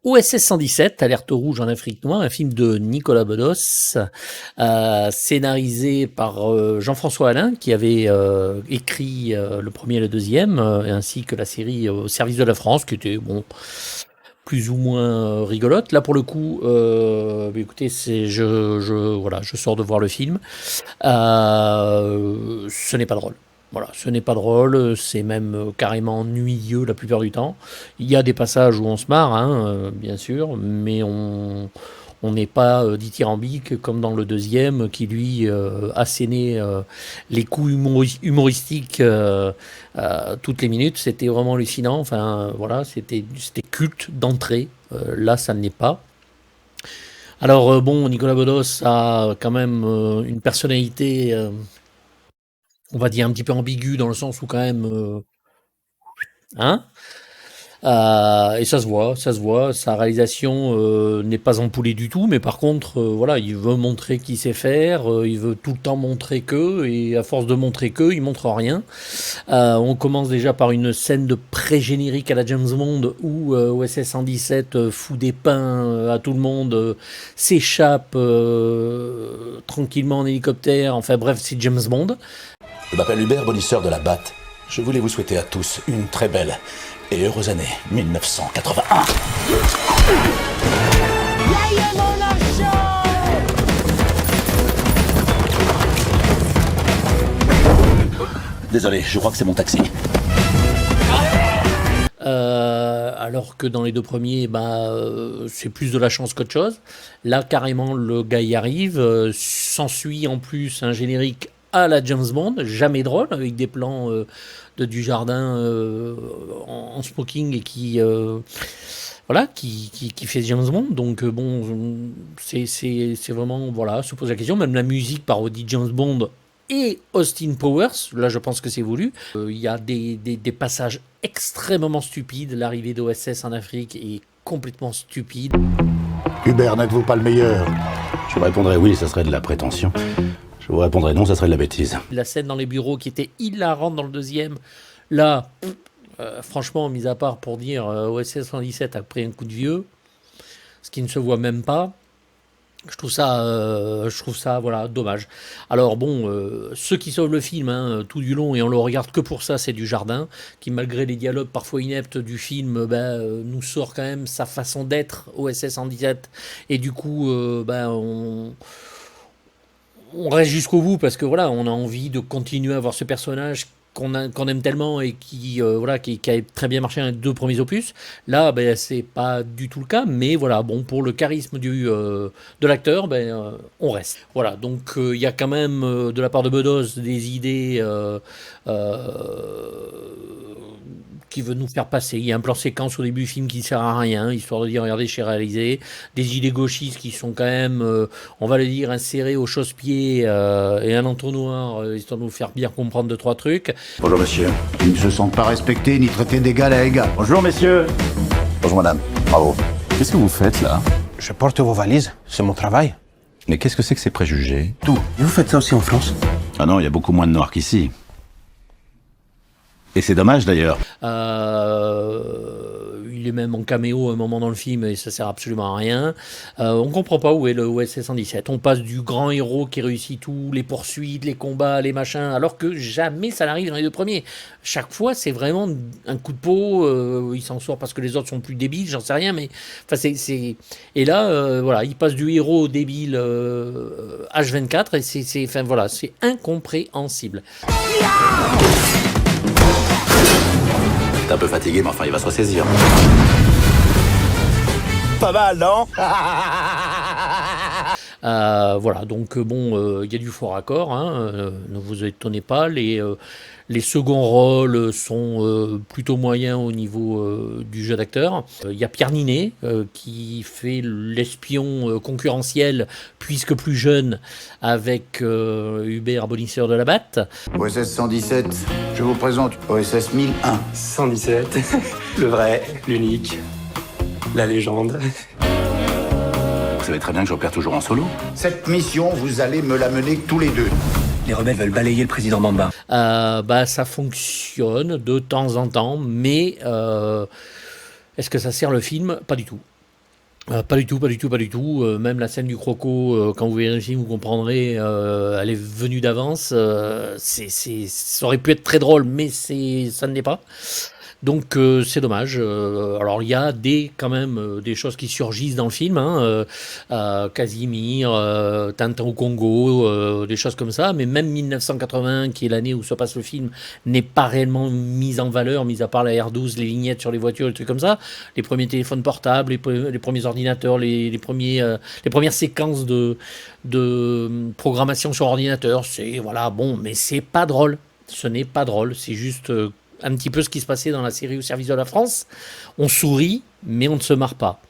OSS 117, Alerte rouge en Afrique noire, un film de Nicolas Bedos, scénarisé par Jean-François Alain, qui avait écrit le premier et le deuxième, ainsi que la série Au service de la France, qui était bon, plus ou moins rigolote. Là, pour le coup, écoutez, voilà, je sors de voir le film. Ce n'est pas drôle. Voilà, ce n'est pas drôle, c'est même carrément ennuyeux la plupart du temps. Il y a des passages où on se marre, hein, bien sûr, mais on n'est pas dithyrambique comme dans le deuxième qui lui assénait les coups humoristiques toutes les minutes. C'était vraiment hallucinant. Enfin, voilà, c'était culte d'entrée. Là, ça ne l'est pas. Alors bon, Nicolas Bedos a quand même une personnalité, on va dire un petit peu ambiguë dans le sens où quand même, hein, et ça se voit. Sa réalisation n'est pas ampoulée du tout, mais par contre, voilà, il veut montrer qu'il sait faire, il veut tout le temps montrer que, et à force de montrer que, il montre rien. On commence déjà par une scène de pré-générique à la James Bond où OSS 117 fout des pains à tout le monde, s'échappe tranquillement en hélicoptère. Enfin bref, c'est James Bond. Je m'appelle Hubert, bonisseur de la Batte. Je voulais vous souhaiter à tous une très belle et heureuse année 1981. Désolé, je crois que c'est mon taxi. Alors que dans les deux premiers, c'est plus de la chance qu'autre chose. Là, carrément, le gars y arrive. S'ensuit en plus un générique à la James Bond, jamais drôle, avec des plans de Dujardin en smoking et qui fait James Bond. Donc bon, c'est vraiment, voilà, se pose la question. Même la musique parodie James Bond et Austin Powers, là je pense que c'est voulu. Il y a des passages extrêmement stupides. L'arrivée d'OSS en Afrique est complètement stupide. Hubert, n'êtes-vous pas le meilleur? Je vous répondrais oui, ça serait de la prétention. Je vous répondrais non, ça serait de la bêtise. La scène dans les bureaux qui était hilarante dans le deuxième, là, franchement, mis à part pour dire OSS 117 a pris un coup de vieux, ce qui ne se voit même pas. Je trouve ça, voilà, dommage. Alors bon, ceux qui sauvent le film tout du long et on le regarde que pour ça, c'est Dujardin, qui malgré les dialogues parfois ineptes du film, nous sort quand même sa façon d'être OSS 117 et du coup, on reste jusqu'au bout parce que voilà, on a envie de continuer à voir ce personnage qu'on aime tellement et qui a très bien marché dans les deux premiers opus. Là, c'est pas du tout le cas, mais voilà, bon, pour le charisme de l'acteur, on reste. Voilà, donc il y a quand même de la part de Bedos des idées qui veut nous faire passer. Il y a un plan séquence au début du film qui ne sert à rien, histoire de dire regardez, j'ai réalisé. Des idées gauchistes qui sont quand même, on va le dire, insérées au chausse-pied et un entonnoir, histoire de nous faire bien comprendre 2-3 trucs. Bonjour monsieur. Ils ne se sentent pas respectés ni traités d'égal à égal. Bonjour messieurs. Bonjour madame. Bravo. Qu'est-ce que vous faites là? Je porte vos valises, c'est mon travail. Mais qu'est-ce que c'est que ces préjugés? Tout. Et vous faites ça aussi en France? Ah non, il y a beaucoup moins de noirs qu'ici. Et c'est dommage d'ailleurs. Il est même en caméo à un moment dans le film et ça sert absolument à rien. On comprend pas où est le OSS 117. On passe du grand héros qui réussit tout, les poursuites, les combats, les machins, alors que jamais ça n'arrive dans les deux premiers. Chaque fois, c'est vraiment un coup de peau. Il s'en sort parce que les autres sont plus débiles, j'en sais rien, mais enfin Et là, voilà, il passe du héros au débile H24 et c'est incompréhensible. T'es un peu fatigué, mais enfin, il va se ressaisir. Pas mal, non? Voilà, donc bon, il y a du fort accord, ne vous étonnez pas. Les seconds rôles sont plutôt moyens au niveau du jeu d'acteur. Il y a Pierre Ninet qui fait l'espion concurrentiel, puisque plus jeune, avec Hubert, bonisseur de la Batte. OSS 117, je vous présente OSS 1001. 117, le vrai, l'unique, la légende. Vous savez très bien que j'opère toujours en solo. Cette mission, vous allez me la mener tous les deux. Les rebelles veulent balayer le président Bamba. Ça fonctionne de temps en temps, mais est-ce que ça sert le film? Pas du tout. Pas du tout, pas du tout, pas du tout. Même la scène du croco, quand vous verrez le film, vous comprendrez, elle est venue d'avance. Ça aurait pu être très drôle, mais ça ne l'est pas. Donc c'est dommage. Alors il y a quand même des choses qui surgissent dans le film, hein, Casimir, Tintin au Congo, des choses comme ça. Mais même 1981, qui est l'année où se passe le film, n'est pas réellement mise en valeur, mis à part la R12, les vignettes sur les voitures, les trucs comme ça. Les premiers téléphones portables, les premiers ordinateurs, les premières séquences de programmation sur ordinateur. C'est voilà, bon, mais c'est pas drôle. Ce n'est pas drôle. C'est juste un petit peu ce qui se passait dans la série Au service de la France. On sourit, mais on ne se marre pas.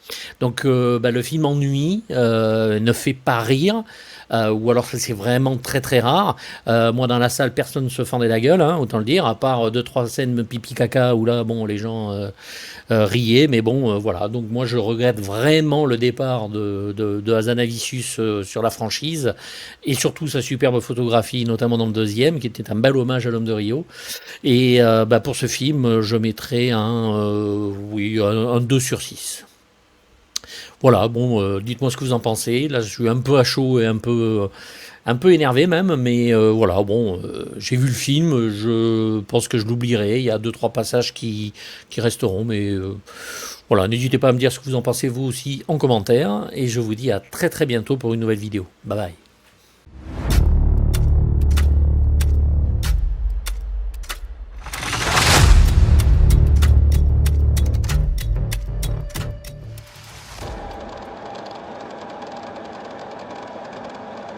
Donc le film ennuie, ne fait pas rire, ou alors c'est vraiment très très rare. Moi dans la salle, personne ne se fendait la gueule, hein, autant le dire, à part 2-3 scènes pipi caca où là, bon, les gens riaient, mais bon, voilà. Donc moi je regrette vraiment le départ de Hazanavicius sur la franchise, et surtout sa superbe photographie, notamment dans le deuxième, qui était un bel hommage à l'homme de Rio. Et pour ce film, je mettrais un 2 sur 6. Voilà, bon, dites-moi ce que vous en pensez. Là, je suis un peu à chaud et un peu énervé même, mais voilà, bon, j'ai vu le film, je pense que je l'oublierai. Il y a 2-3 passages qui resteront, mais voilà, n'hésitez pas à me dire ce que vous en pensez vous aussi en commentaire, et je vous dis à très très bientôt pour une nouvelle vidéo. Bye bye.